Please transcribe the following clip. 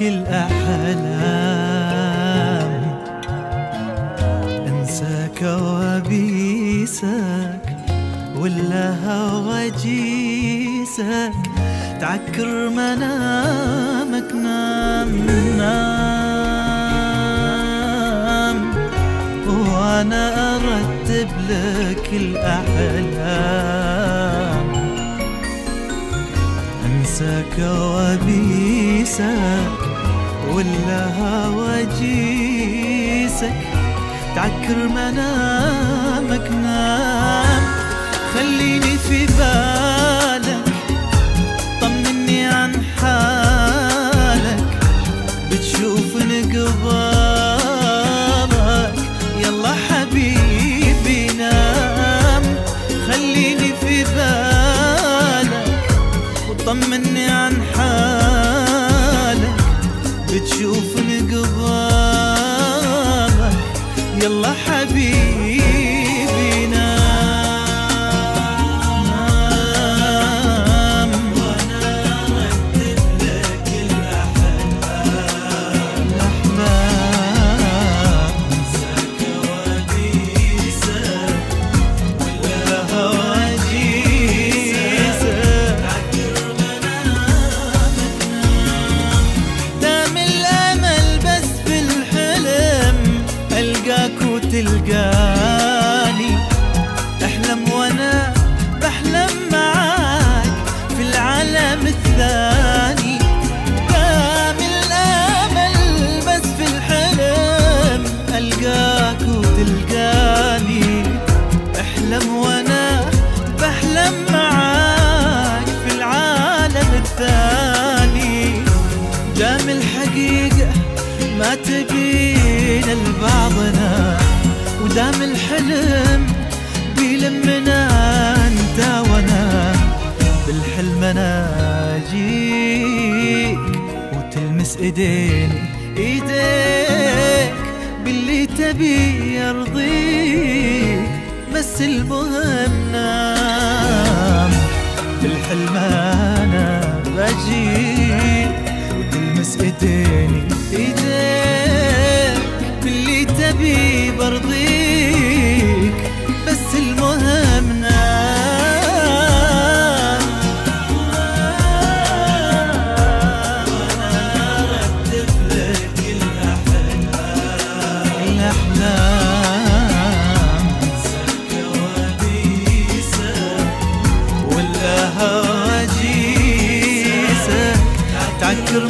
الأحلام، انسى كوابيسك ولا هواجيسك، تعكر منامك، نام نام وانا ارتب لك الاحلام. انسى كوابيسك ولا هواجيسك، تعكر منامك، نام خليني في بالك، طمني عن حالك، بتشوف انقبالك، يلا حبيبي نام خليني في بالك، وطمني عن حالك، بتشوف انقبالك، يلا حبيبي نام وانا ارتب لك الاحلام. انسى كوابيسك ولا هواجيسك، تعكر منامك، نام دام الامل بس في الحلم، القاك وتلقاني، احلم وانا بحلم معاك في العالم الثاني. دام الامل بس في الحلم، القاك وتلقاني، احلم وانا بحلم معاك في العالم الثاني. دام الحقيقة ما تبين لبعضنا، ودام الحلم بيلمنا انت وانا، بالحلم انا اجيك وتلمس ايديني ايديك، باللي تبي يرضيك، بس المهم نام. بالحلم انا بجيك وتلمس ايديني ايديك، باللي تبي برضيك، بس المهم نام. وانا ارتب لك الاحلام. انسى كوابيسك ولا هواجيسك، تعكر